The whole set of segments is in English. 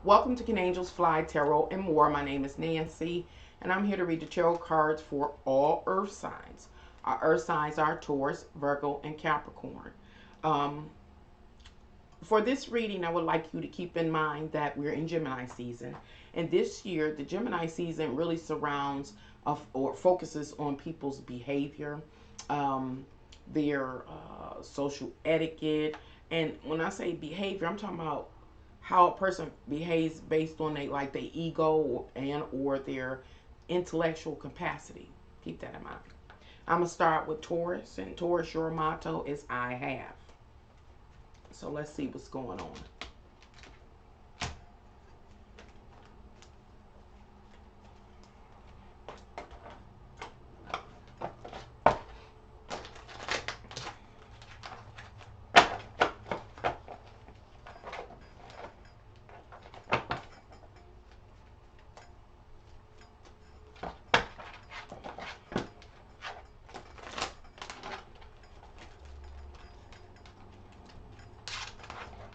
Welcome to Can Angels Fly Tarot and More. My name is Nancy, and I'm here to read the tarot cards for all Earth signs. Our Earth signs are Taurus, Virgo, and Capricorn. Um, for this reading, I would like you to keep in mind that we're in Gemini season, and this year, the Gemini season really surrounds or focuses on people's behavior, um, their social etiquette, and when I say behavior, I'm talking about how a person behaves based on their ego and or their intellectual capacity. Keep that in mind. I'm gonna start with Taurus, and Taurus, your motto is I have. So let's see what's going on.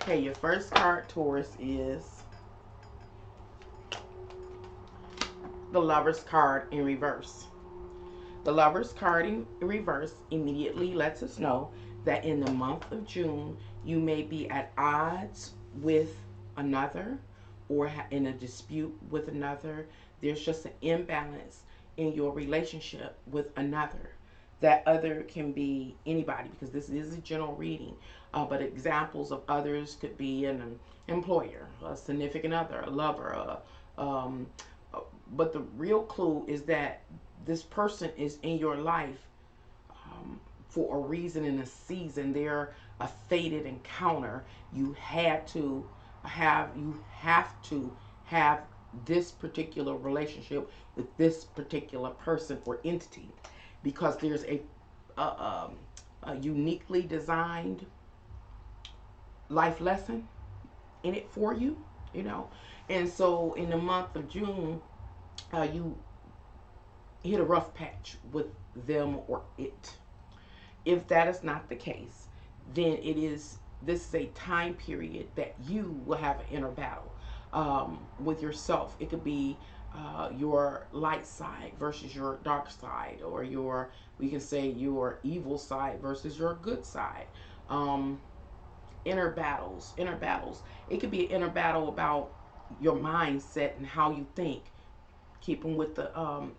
Okay, your first card, Taurus, is the Lover's card in reverse. The Lover's card in reverse immediately lets us know that in the month of June, you may be at odds with another or in a dispute with another. There's just an imbalance in your relationship with another. That other can be anybody, because this is a general reading, but examples of others could be an employer, a significant other, a lover, but the real clue is that this person is in your life for a reason, in a season. They're a fated encounter. You have to have this particular relationship with this particular person or entity, because there's a, um, a uniquely designed life lesson in it for you, you know. And so in the month of June, you hit a rough patch with them or it. If that is not the case, then this is a time period that you will have an inner battle with yourself. It could be your light side versus your dark side, or we can say your evil side versus your good side. Um, inner battles. It could be an inner battle about your mindset and how you think. Keeping with the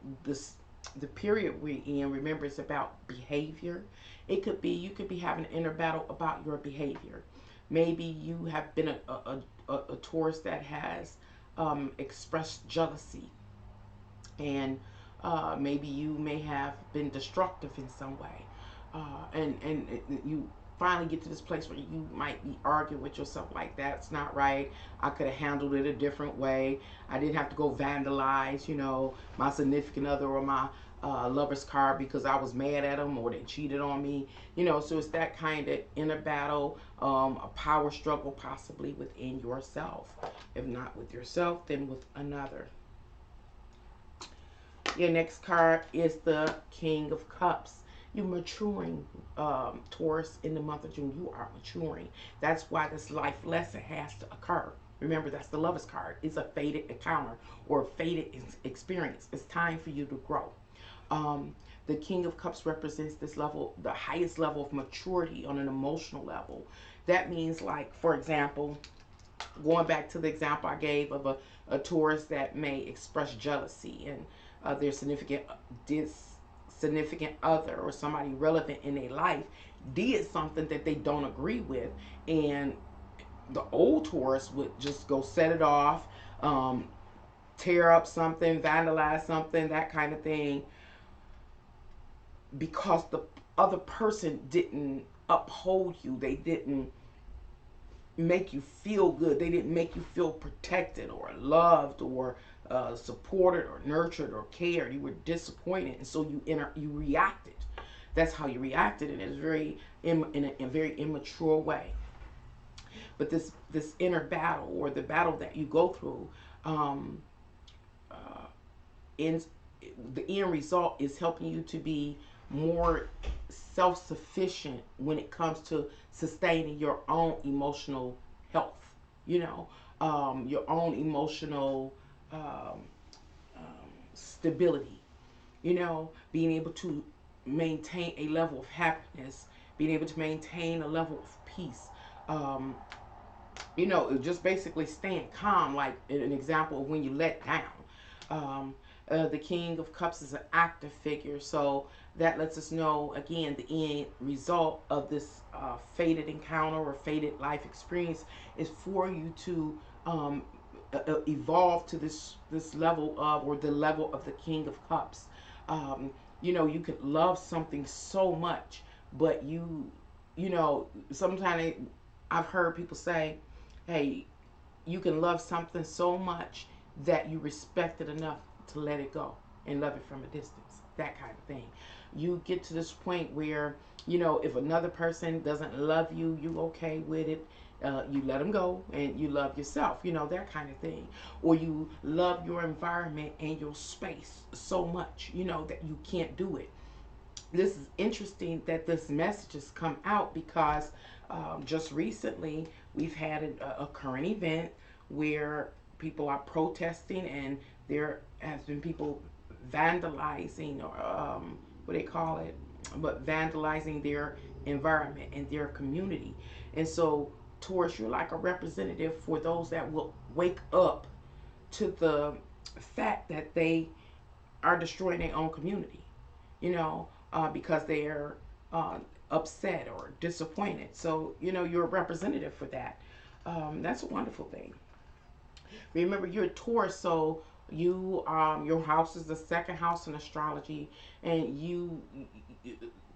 period we're in, remember it's about behavior. You could be having an inner battle about your behavior. Maybe you have been a Taurus that has expressed jealousy, and maybe you may have been destructive in some way, and you finally get to this place where you might be arguing with yourself like, that's not right. I could have handled it a different way. I didn't have to go vandalize, my significant other or my lover's card because I was mad at them or they cheated on me. So it's that kind of inner battle, a power struggle possibly within yourself. If not with yourself, then with another. Your next card is the King of Cups. You're maturing, Taurus, in the month of June. You are maturing. That's why this life lesson has to occur. Remember, that's the Lover's card. It's a fated encounter or a fated experience. It's time for you to grow. The King of Cups represents this level, the highest level of maturity on an emotional level. That means, like, for example, going back to the example I gave of a Taurus that may express jealousy, and their significant other or somebody relevant in their life did something that they don't agree with, and the old Taurus would just go set it off, um, tear up something, vandalize something, that kind of thing, because the other person didn't uphold you. They didn't make you feel good. They didn't make you feel protected or loved or supported or nurtured or cared. You were disappointed, and so you reacted. That's how you reacted, and it's in a very immature way. But this inner battle, or the battle that you go through, um, uh, in the end result is helping you to be more self-sufficient when it comes to sustaining your own emotional health. You know, your own emotional um, stability, being able to maintain a level of happiness, being able to maintain a level of peace. Um, just basically staying calm, like an example of when you let down. Um, the King of Cups is an active figure, so that lets us know again the end result of this fated encounter or fated life experience is for you to evolve to this level of, or the level of the King of Cups. You could love something so much, but sometimes I've heard people say, hey, you can love something so much that you respect it enough to let it go and love it from a distance. That kind of thing. You get to this point where, if another person doesn't love you, you okay with it. You let them go and you love yourself, that kind of thing. Or you love your environment and your space so much, that you can't do it. This is interesting that this message has come out because just recently we've had a current event where people are protesting, and there has been people vandalizing, or what they call it, but vandalizing their environment and their community. And so, Taurus, you're like a representative for those that will wake up to the fact that they are destroying their own community, because they're uh, upset or disappointed. So, you're a representative for that. That's a wonderful thing. Remember, you're a Taurus, so your house is the second house in astrology, and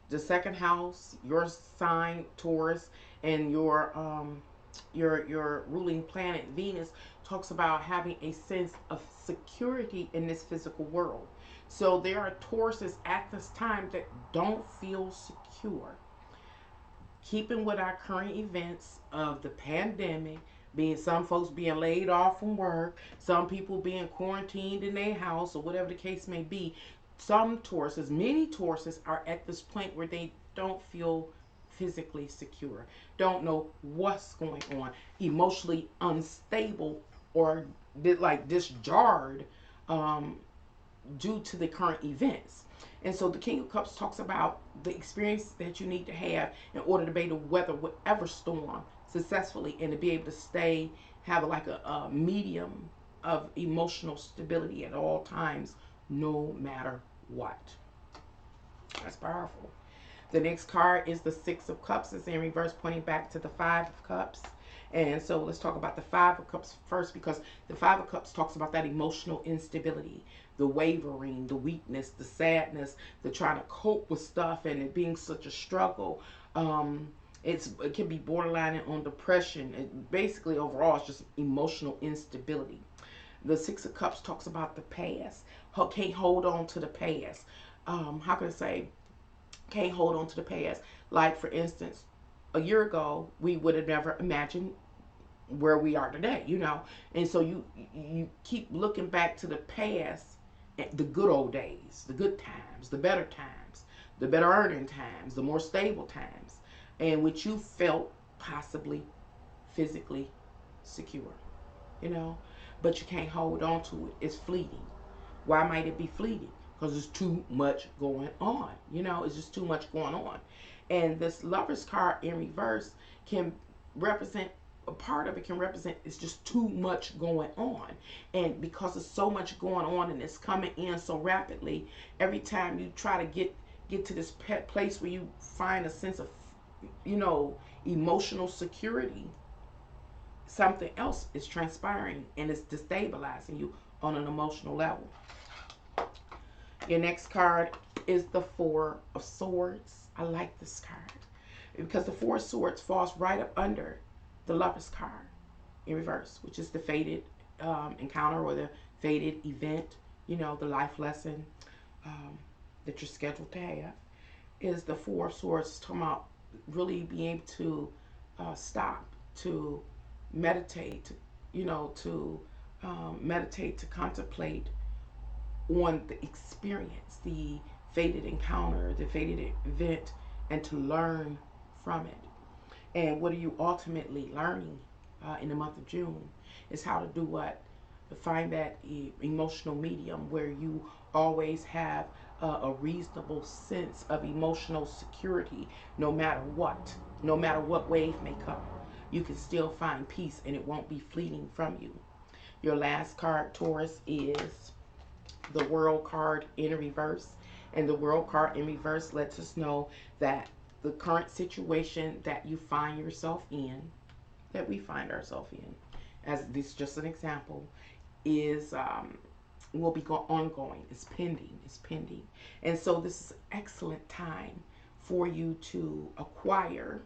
the second house, your sign Taurus, and your ruling planet Venus talks about having a sense of security in this physical world. So there are Tauruses at this time that don't feel secure. Keeping with our current events of the pandemic, being some folks being laid off from work, some people being quarantined in their house, or whatever the case may be, some Tauruses, many Tauruses, are at this point where they don't feel physically secure, don't know what's going on, emotionally unstable, or like disjarred, um, due to the current events. And so the King of Cups talks about the experience that you need to have in order to be able to weather whatever storm successfully, and to be able to have like a medium of emotional stability at all times, no matter what. That's powerful. The next card is the Six of Cups. It's in reverse, pointing back to the Five of Cups. And so let's talk about the Five of Cups first, because the Five of Cups talks about that emotional instability, the wavering, the weakness, the sadness, the trying to cope with stuff, and it being such a struggle. It can be borderline on depression. Basically, overall, it's just emotional instability. The Six of Cups talks about the past. Can't hold on to the past. How can I say? Can't hold on to the past. Like, for instance, a year ago, we would have never imagined where we are today, And so you keep looking back to the past, the good old days, the good times, the better times, the better earning times, the more stable times, and which you felt possibly physically secure, you know. But you can't hold on to it. It's fleeting. Why might it be fleeting? Because there's too much going on. It's just too much going on. And this Lover's card in reverse can represent, a part of it can represent, it's just too much going on. And because there's so much going on and it's coming in so rapidly, every time you try to get to this place where you find a sense of, emotional security, something else is transpiring and it's destabilizing you on an emotional level. Your next card is the Four of Swords. I like this card because the Four of Swords falls right up under the Lover's card in reverse, which is the fated encounter, or the fated event, the life lesson that you're scheduled to have. Is the Four of Swords talking about really being able to stop, to meditate, to meditate, to contemplate on the experience, the fated encounter, the fated event, and to learn from it. And what are you ultimately learning in the month of June is how to do what? To find that emotional medium where you always have a reasonable sense of emotional security no matter what. No matter what wave may come. You can still find peace and it won't be fleeting from you. Your last card, Taurus, is the World card in reverse. And the World card in reverse lets us know that the current situation that you find yourself in, that we find ourselves in, as this is just an example, is will be ongoing. It's pending. It's pending. And so this is an excellent time for you to acquire,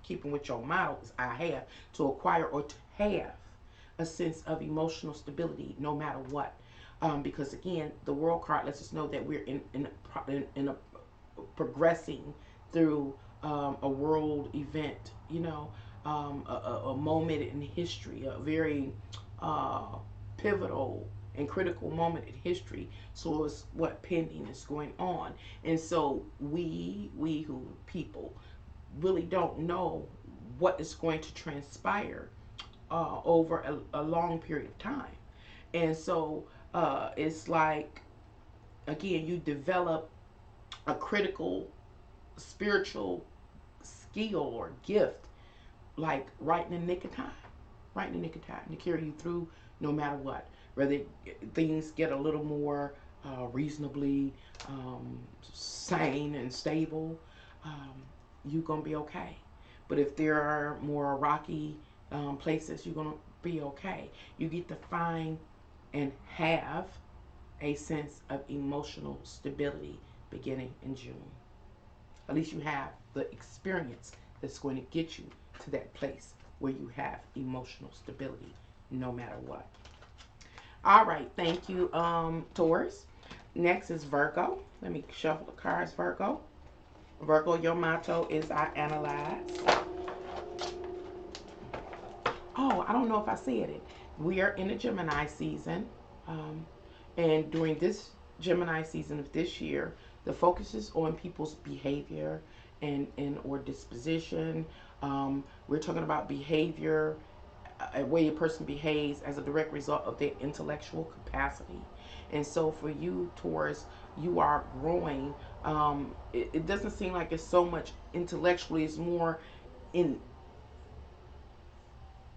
keeping with your models, I have, to acquire or to have a sense of emotional stability no matter what. Because again, the World card lets us know that we're in a progressing through a world event, you know, a moment in history, a very pivotal and critical moment in history. So it's what pending is going on, and so we who people really don't know what is going to transpire over a long period of time. And so it's like, again, you develop a critical spiritual skill or gift, like right in the nick of time, right in the nick of time to carry you through no matter what. Whether things get a little more reasonably sane and stable, you're going to be okay. But if there are more rocky places, you're going to be okay. You get to find and have a sense of emotional stability beginning in June. At least you have the experience that's going to get you to that place where you have emotional stability no matter what. All right, thank you, Taurus. Next is Virgo. Let me shuffle the cards, Virgo. Virgo, your motto is I analyze. Oh, I don't know if I said it. We are in a Gemini season. And during this Gemini season of this year, the focus is on people's behavior and or disposition. We're talking about behavior, a way a person behaves as a direct result of their intellectual capacity. And so for you, Taurus, you are growing. It doesn't seem like it's so much intellectually. It's more in.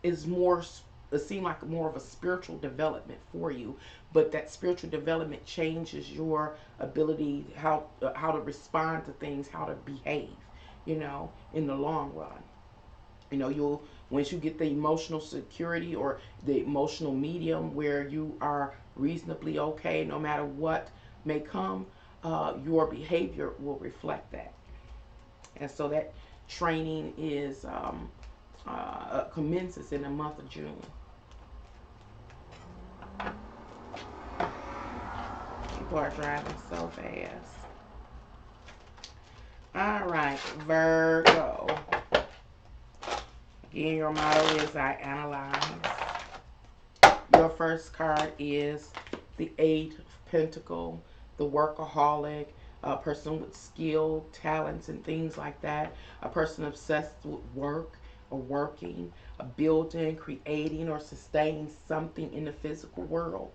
It's more. It seems like more of a spiritual development for you, but that spiritual development changes your ability how to respond to things, how to behave, you know, in the long run. You know, you'll, once you get the emotional security or the emotional medium where you are reasonably okay no matter what may come, your behavior will reflect that. And so that training is commences in the month of June. People are driving so fast. All right, Virgo. Again, your motto is I analyze. Your first card is the Eight of Pentacles, the workaholic, a person with skill, talents, and things like that. A person obsessed with work or working, a building, creating, or sustaining something in the physical world.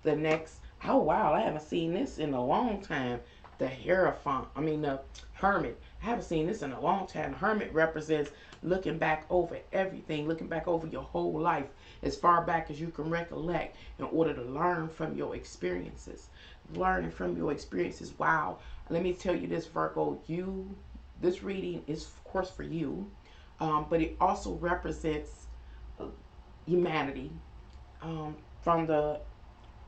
The next, oh wow, I haven't seen this in a long time. The Hierophant, the Hermit. I haven't seen this in a long time. The Hermit represents looking back over everything, looking back over your whole life, as far back as you can recollect, in order to learn from your experiences. Learning from your experiences. Wow. Let me tell you this, Virgo. This reading is, of course, for you, but it also represents humanity from the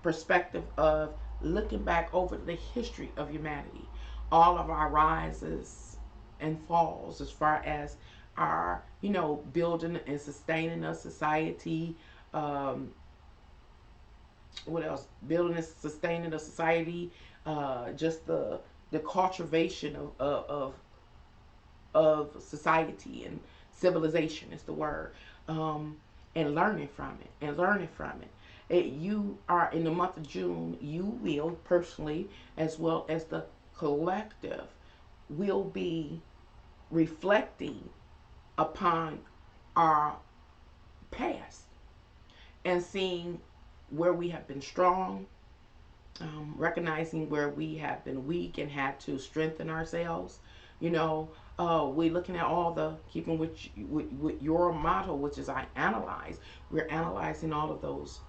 perspective of looking back over the history of humanity, all of our rises and falls, as far as our, building and sustaining a society. What else? Building and sustaining a society. Just the cultivation of society and civilization is the word. And learning from it. You are in the month of June, you will personally, as well as the collective, will be reflecting upon our past and seeing where we have been strong, recognizing where we have been weak and had to strengthen ourselves. You know, we're looking at all the, keeping with your motto, which is I analyze. We're analyzing all of those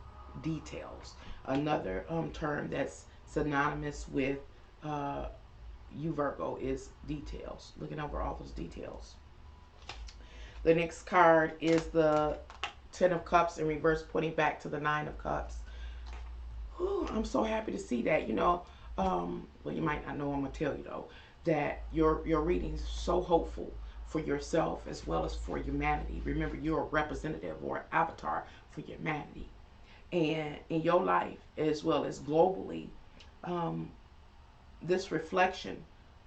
details. Another term that's synonymous with you Virgo is details. Looking over all those details. The next card is the Ten of Cups in reverse, pointing back to the Nine of Cups. Whew, I'm so happy to see that. You know, well, you might not know. I'm gonna tell you though that your reading is so hopeful for yourself as well as for humanity. Remember, you're a representative or avatar for humanity, and in your life as well as globally, um, this reflection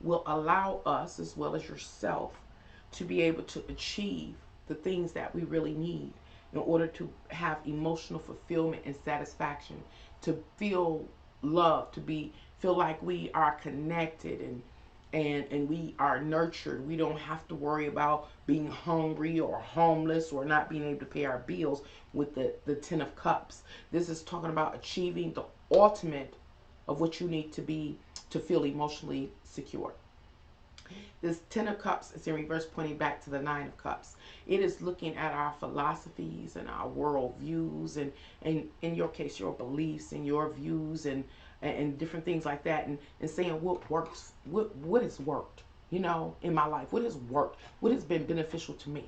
will allow us as well as yourself to be able to achieve the things that we really need in order to have emotional fulfillment and satisfaction, to feel love, to be feel like we are connected and we are nurtured. We don't have to worry about being hungry or homeless or not being able to pay our bills with the Ten of Cups. This is talking about achieving the ultimate of what you need to be to feel emotionally secure. This Ten of Cups is in reverse, pointing back to the Nine of Cups. It is looking at our philosophies and our world views, and in your case, your beliefs and your views and different things like that, and saying what works, what has worked, you know, in my life, what has worked, what has been beneficial to me.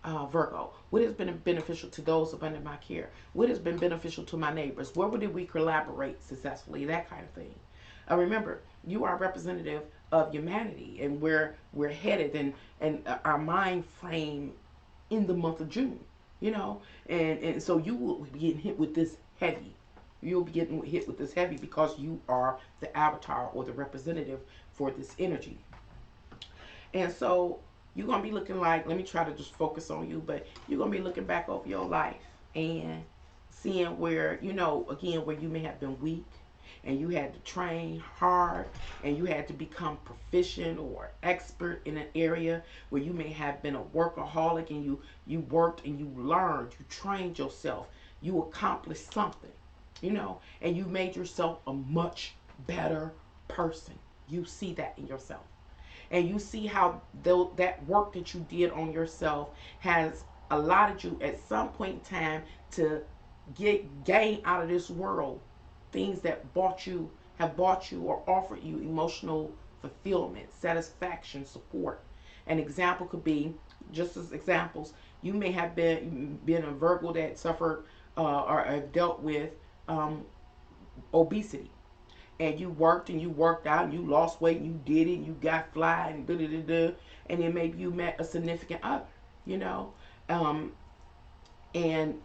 Virgo, what has been beneficial to those under my care, what has been beneficial to my neighbors, where did we collaborate successfully, that kind of thing. Remember, you are a representative of humanity and where we're headed, and our mind frame in the month of June, you know, and so you will be getting hit with this heavy. You'll be getting hit with this heavy because you are the avatar or the representative for this energy. And so you're going to be looking like, let me try to just focus on you, but you're going to be looking back over your life and seeing where, you know, again, where you may have been weak and you had to train hard and you had to become proficient or expert in an area where you may have been a workaholic and you worked and you learned, you trained yourself, you accomplished something, you know, and you made yourself a much better person. You see that in yourself. And you see how that work that you did on yourself has allotted you at some point in time to gain out of this world things that have bought you or offered you emotional fulfillment, satisfaction, support. An example could be, just as examples, you may have been a Virgo that suffered or have dealt with obesity, and you worked and you worked out and you lost weight and you did it and you got fly and da da da da, and then maybe you met a significant other, you know, and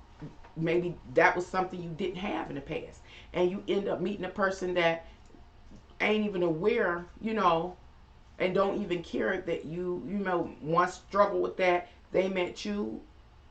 maybe that was something you didn't have in the past, and you end up meeting a person that ain't even aware, you know, and don't even care that you know once struggled with that. They met you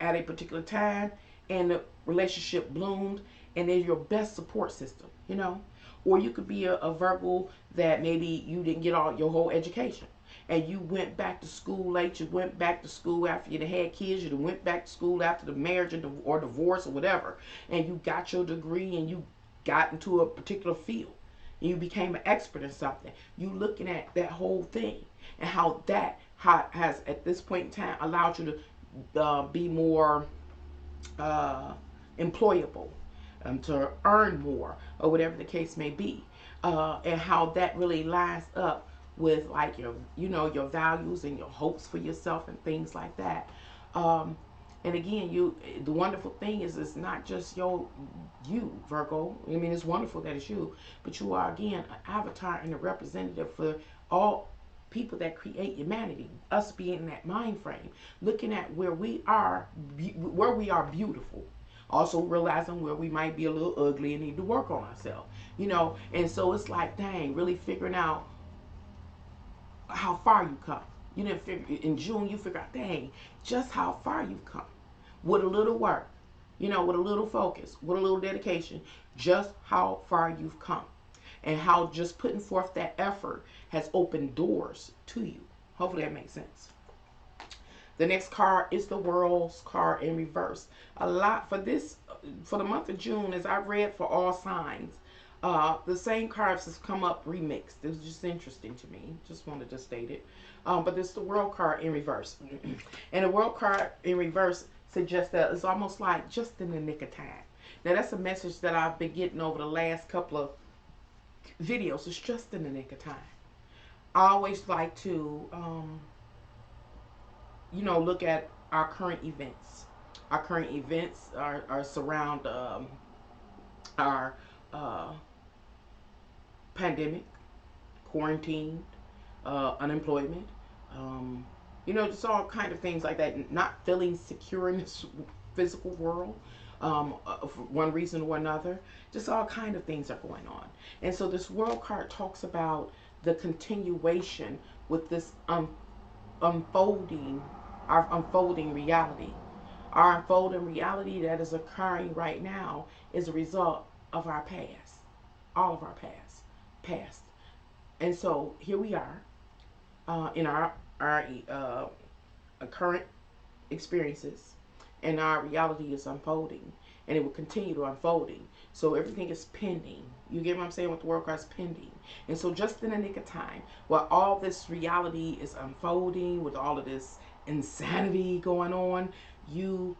at a particular time and the relationship bloomed and they're your best support system, you know. Or you could be a Virgo that maybe you didn't get all your whole education and you went back to school late, you went back to school after you had kids, you went back to school after the marriage or divorce or whatever, and you got your degree and you got into a particular field and you became an expert in something. You looking at that whole thing and how that has at this point in time allowed you to be more employable, to earn more, or whatever the case may be, and how that really lines up with like your, you know, your values and your hopes for yourself and things like that. And again, the wonderful thing is it's not just you Virgo. I mean, it's wonderful that it's you, but you are again an avatar and a representative for all people that create humanity, us being in that mind frame, looking at where we are beautiful, also realizing where we might be a little ugly and need to work on ourselves, you know. And so it's like, dang, really figuring out how far you come. You didn't figure in June, you figure out, dang, just how far you've come with a little work, you know, with a little focus, with a little dedication, just how far you've come, and how just putting forth that effort has opened doors to you. Hopefully that makes sense. The next card is the World's card in reverse. A lot for this, for the month of June, as I read for all signs, the same cards has come up remixed. It was just interesting to me. Just wanted to state it. But this is the World card in reverse. And the World card in reverse suggests that it's almost like just in the nick of time. Now, that's a message that I've been getting over the last couple of videos. It's just in the nick of time. I always like to, look at our current events. Our current events are surround our pandemic, quarantine, unemployment, just all kind of things like that. Not feeling secure in this physical world, for one reason or another. Just all kind of things are going on. And so this World card talks about the continuation with this unfolding, our unfolding reality. Our unfolding reality that is occurring right now is a result of our past, all of our past. And so here we are in our current experiences, and our reality is unfolding, and it will continue to unfolding. So everything is pending. You get what I'm saying with the World card is pending. And so just in the nick of time, while all this reality is unfolding, with all of this insanity going on, your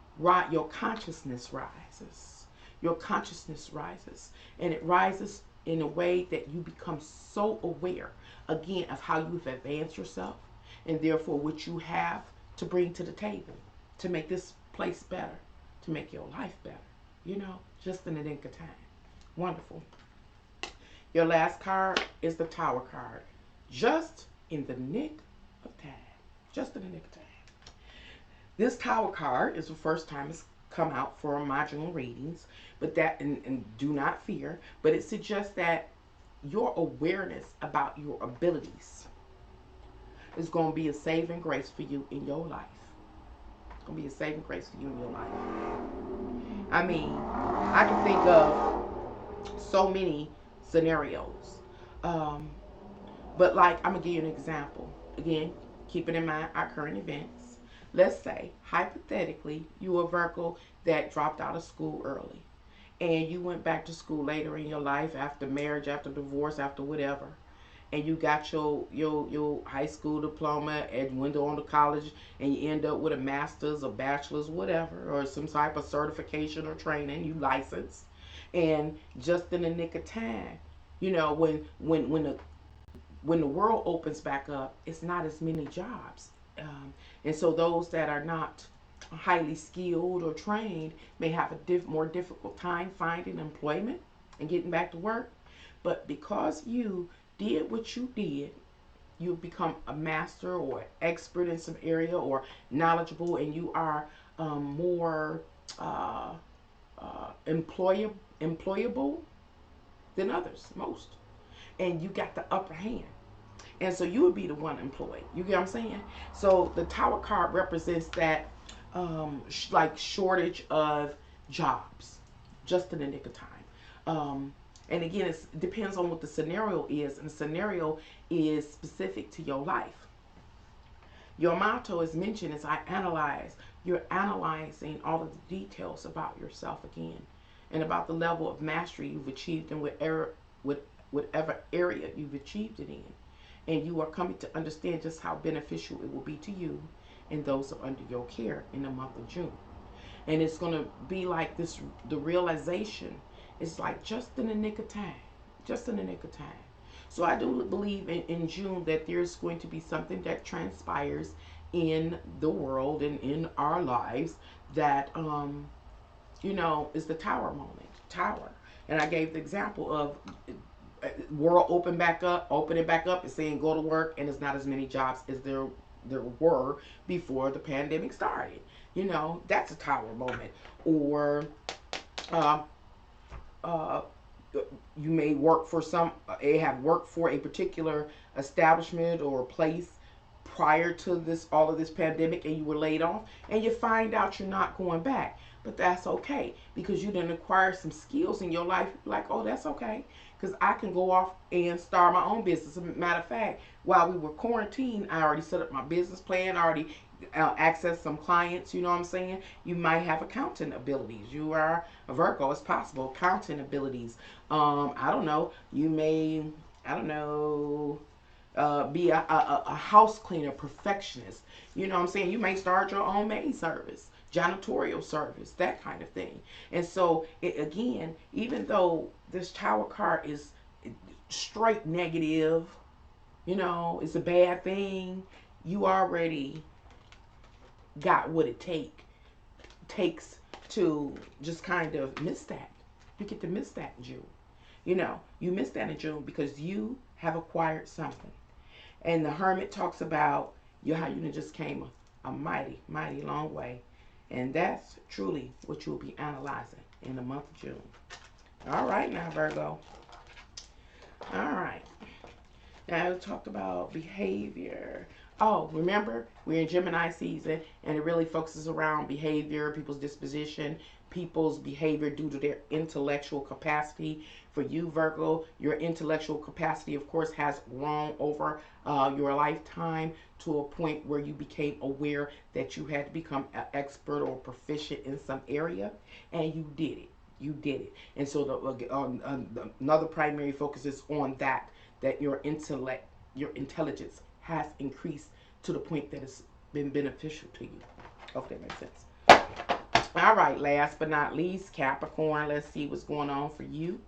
consciousness rises. Your consciousness rises, and it rises in a way that you become so aware again of how you've advanced yourself, and therefore what you have to bring to the table to make this place better, to make your life better. Just in the nick of time. Wonderful. Your last card is the Tower card. Just in the nick of time. Just in the nick of time. This Tower card is the first time it's come out for my general readings, but that, and do not fear, but it suggests that your awareness about your abilities is going to be a saving grace for you in your life. It's going to be a saving grace for you in your life. I mean, I can think of so many scenarios. But like, I'm going to give you an example. Again, keeping in mind our current events. Let's say, hypothetically, you were a Virgo that dropped out of school early. And you went back to school later in your life, after marriage, after divorce, after whatever. And you got your high school diploma and went on to college, and you end up with a master's or bachelor's, whatever, or some type of certification or training, you licensed. And just in the nick of time, when the world opens back up, it's not as many jobs. And so those that are not highly skilled or trained may have a more difficult time finding employment and getting back to work. But because you did what you did, you've become a master or expert in some area or knowledgeable, and you are more employable than others, most. And you got the upper hand. And so you would be the one employed. You get what I'm saying? So the Tower card represents that shortage of jobs just in the nick of time. And again, it depends on what the scenario is. And the scenario is specific to your life. Your motto is mentioned as I analyze. You're analyzing all of the details about yourself again, and about the level of mastery you've achieved in whatever area you've achieved it in. And you are coming to understand just how beneficial it will be to you and those under your care in the month of June. And it's going to be like this, the realization is like just in the nick of time. Just in the nick of time. So I do believe in June that there's going to be something that transpires in the world and in our lives that, is the Tower moment. Tower. And I gave the example of world opening back up and saying go to work, and there's not as many jobs as there were before the pandemic started. That's a Tower moment. Or you may work for have worked for a particular establishment or place prior to all of this pandemic, and you were laid off, and you find out you're not going back. But that's okay, because you didn't acquire some skills in your life. Like, oh, that's okay, because I can go off and start my own business. As a matter of fact, while we were quarantined, I already set up my business plan. I already access some clients. You know what I'm saying? You might have accounting abilities. You are a Virgo, it's possible. Accounting abilities. I don't know. You may, I don't know, be a house cleaner, perfectionist. You know what I'm saying? You may start your own maid service, janitorial service, that kind of thing. And so, again, even though this Tower card is straight negative, you know, it's a bad thing, you already got what it takes to just kind of miss that. You get to miss that in June. You know, you miss that in June because you have acquired something. And the Hermit talks about you how you just came a mighty, mighty long way. And that's truly what you'll be analyzing in the month of June. All right now, Virgo. All right. Now we talked about behavior. Oh, remember, we're in Gemini season, and it really focuses around behavior, people's disposition, people's behavior due to their intellectual capacity. For you, Virgo, your intellectual capacity, of course, has grown over your lifetime to a point where you became aware that you had to become an expert or proficient in some area, and you did it. You did it. And so another primary focus is on that your intellect, your intelligence has increased to the point that it's been beneficial to you. Hope that makes sense. All right, last but not least, Capricorn. Let's see what's going on for you.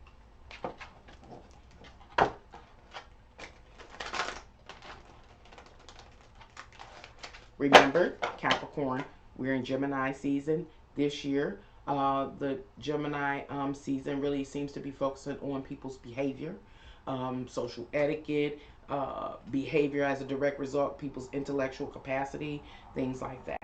Remember, Capricorn, we're in Gemini season this year. The Gemini season really seems to be focusing on people's behavior, social etiquette, behavior as a direct result, people's intellectual capacity, things like that.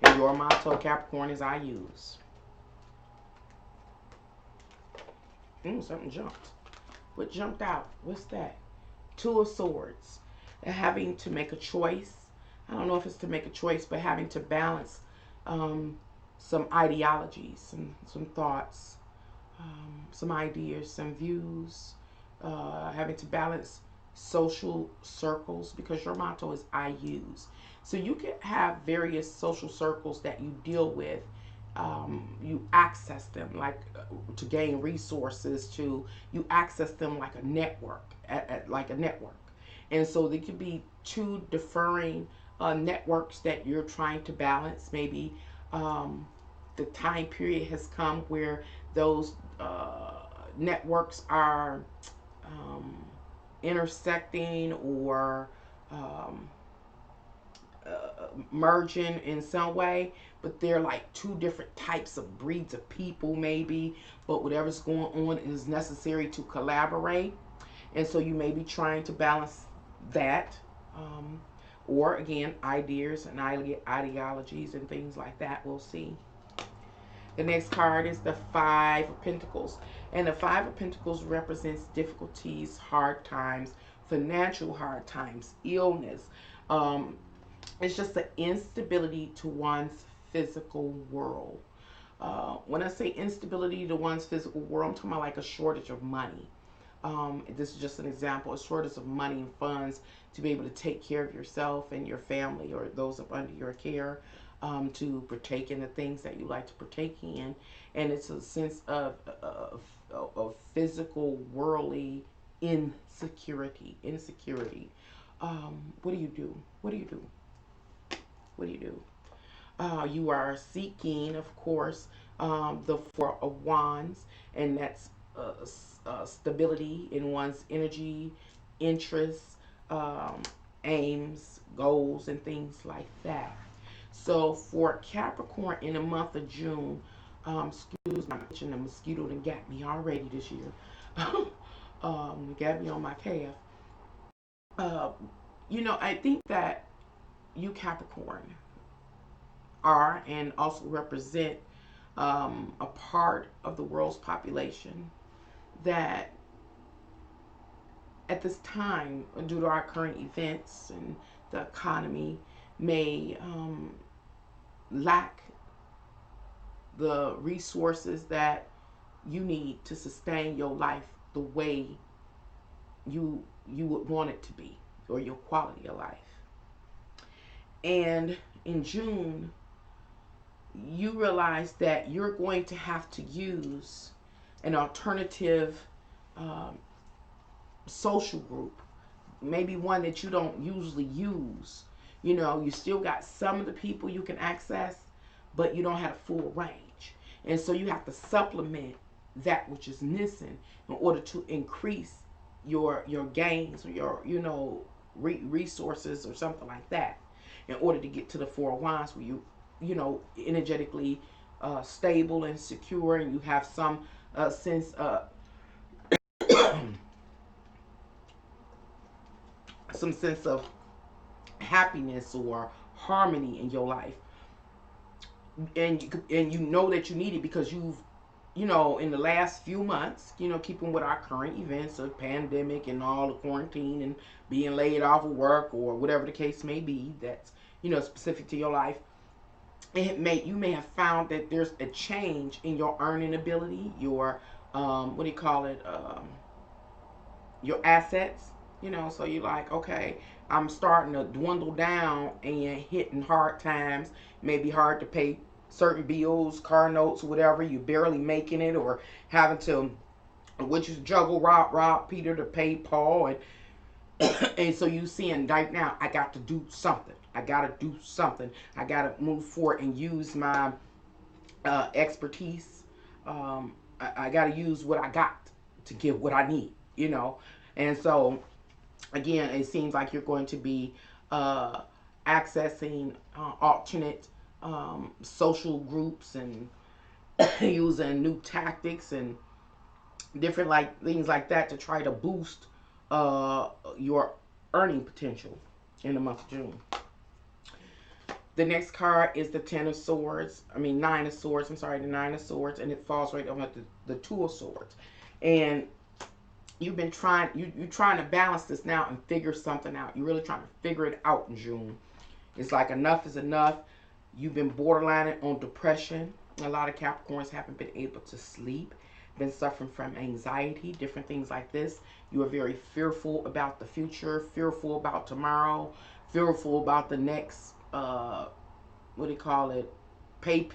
And your motto, Capricorn, is I use. Something jumped. What jumped out? What's that? Two of Swords. Having to make a choice. I don't know if it's to make a choice, but having to balance some ideologies, some thoughts, some ideas, some views. Having to balance social circles because your motto is I use. So you can have various social circles that you deal with. You access them like to gain resources, to you access them like a network, like a network. And so there could be two differing networks that you're trying to balance. Maybe the time period has come where those networks are intersecting or um, merging in some way, but they're like two different types of breeds of people, maybe. But whatever's going on is necessary to collaborate, and so you may be trying to balance that, or again, ideas and ideologies and things like that. We'll see. The next card is the Five of Pentacles. And the Five of Pentacles represents difficulties, hard times, financial hard times, illness. It's just the instability to one's physical world. When I say instability to one's physical world, I'm talking about like a shortage of money. This is just an example, a shortage of money and funds to be able to take care of yourself and your family or those up under your care, to partake in the things that you like to partake in. And it's a sense of physical, worldly insecurity. What do you do? What do you do? What do you do? You are seeking, of course, the Four of Wands, and that's stability in one's energy, interests, aims, goals, and things like that. So for Capricorn in the month of June, excuse my mention, the mosquito that got me already this year. Got me on my calf. Uh, I think that you Capricorn are and also represent a part of the world's population that at this time, due to our current events and the economy, may lack the resources that you need to sustain your life the way you would want it to be, or your quality of life. And in June, you realize that you're going to have to use an alternative um, social group, maybe one that you don't usually use. You know, you still got some of the people you can access, but you don't have a full range. And so you have to supplement that which is missing in order to increase your gains, or your, resources or something like that, in order to get to the Four of Wands, where energetically stable and secure, and you have some sense some sense of happiness or harmony in your life, and you know that you need it because you've, in the last few months, keeping with our current events of pandemic and all the quarantine and being laid off of work or whatever the case may be, that's specific to your life. You may have found that there's a change in your earning ability, your what do you call it, your assets. So you're like, okay, I'm starting to dwindle down and hitting hard times. Maybe hard to pay certain bills, car notes, whatever. You're barely making it, or having to, which is juggle, rob Peter to pay Paul, and so you seeing right now, I got to do something. I got to do something. I got to move forward and use my expertise. I got to use what I got to give what I need. And so again, it seems like you're going to be accessing alternate social groups, and using new tactics and different like things like that to try to boost your earning potential in the month of June. The next card is the Nine of Swords. I'm sorry, the Nine of Swords, and it falls right over the Two of Swords. And you've been you're trying to balance this now and figure something out. You're really trying to figure it out in June. It's like enough is enough. You've been borderlining on depression. A lot of Capricorns haven't been able to sleep, been suffering from anxiety, different things like this. You are very fearful about the future, fearful about tomorrow, fearful about the next, what do you call it, pay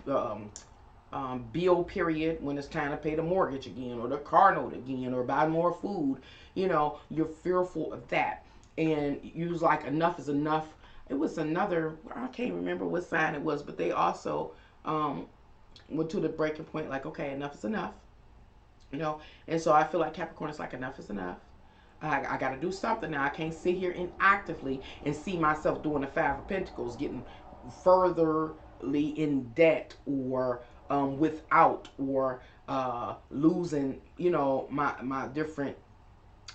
bill period, when it's time to pay the mortgage again, or the car note again, or buy more food. You're fearful of that. And you was like, enough is enough. It was another, I can't remember what sign it was, but they also went to the breaking point, like, okay, enough is enough. And so I feel like Capricorn is like, enough is enough. I got to do something now. I can't sit here inactively and see myself doing the Five of Pentacles, getting furtherly in debt, or without, or losing, my different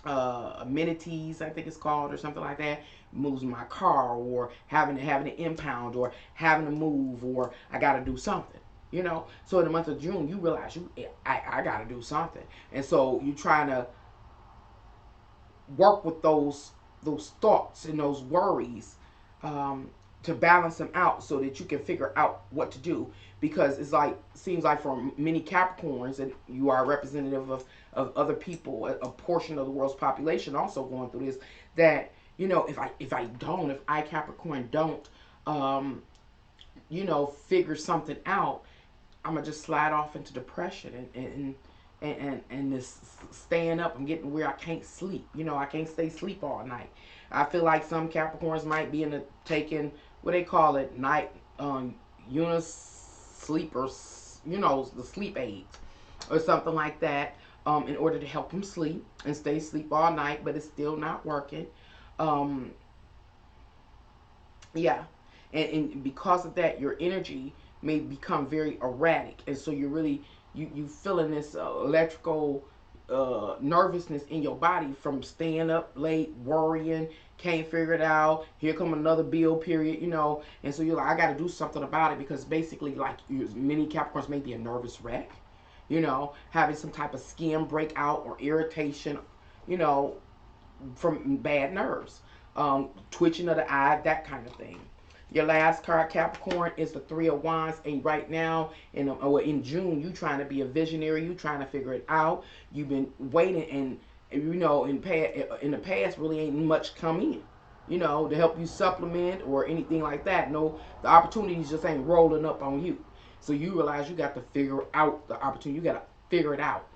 amenities, I think it's called, or something like that. Losing my car, or having to impound, or having to move, or I got to do something. So in the month of June, you realize I got to do something, and so you're trying to work with those thoughts and those worries, to balance them out so that you can figure out what to do. Because seems like for many Capricorns, and you are a representative of other people, a portion of the world's population also going through this, that if I Capricorn don't figure something out, I'm gonna just slide off into depression, and this staying up and getting where I can't sleep. I can't stay asleep all night. I feel like some Capricorns might be taking, what they call it, night sleep, or the sleep aids or something like that, in order to help them sleep and stay asleep all night, but it's still not working. Um, yeah, and because of that, your energy may become very erratic, and so you're really you feeling this electrical nervousness in your body from staying up late, worrying, can't figure it out. Here come another bill period, and so you're like, I got to do something about it, because basically, like, many Capricorns may be a nervous wreck, having some type of skin breakout or irritation, from bad nerves, twitching of the eye, that kind of thing. Your last card, Capricorn, is the Three of Wands. And right now, in June, you trying to be a visionary. You trying to figure it out. You've been waiting, and in the past, really ain't much come in, to help you supplement or anything like that. No, the opportunities just ain't rolling up on you. So you realize you got to figure out the opportunity. You got to figure it out.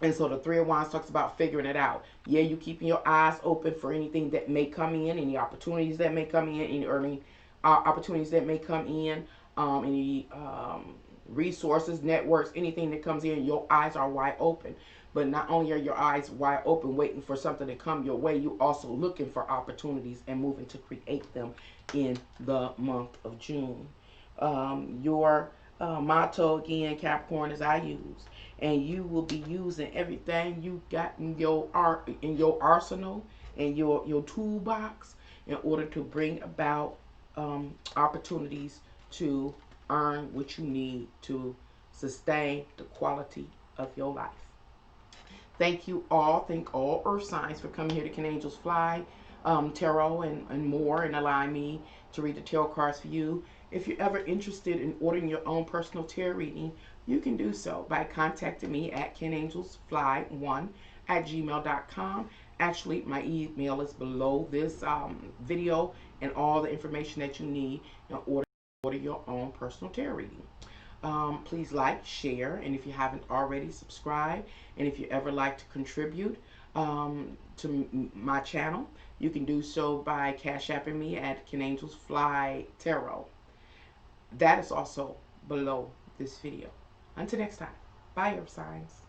And so the Three of Wands talks about figuring it out. Yeah, you keeping your eyes open for anything that may come in, any opportunities that may come in, any early opportunities that may come in, any resources, networks, anything that comes in. Your eyes are wide open. But not only are your eyes wide open waiting for something to come your way, you also looking for opportunities and moving to create them in the month of June. Your motto again, Capricorn, is I use. And you will be using everything you got in your arsenal and your toolbox in order to bring about opportunities to earn what you need to sustain the quality of your life. Thank you all. Thank all Earth signs for coming here to Can Angels Fly Tarot and more, and allowing me to read the tarot cards for you. If you're ever interested in ordering your own personal tarot reading, you can do so by contacting me at canangelsfly1@gmail.com. Actually, my email is below this video, and all the information that you need in order to order your own personal tarot reading. Please like, share, and if you haven't already, subscribe. And if you ever like to contribute to my channel, you can do so by Cash Apping me at Can Angels Fly Tarot. That is also below this video. Until next time, bye, Earth signs.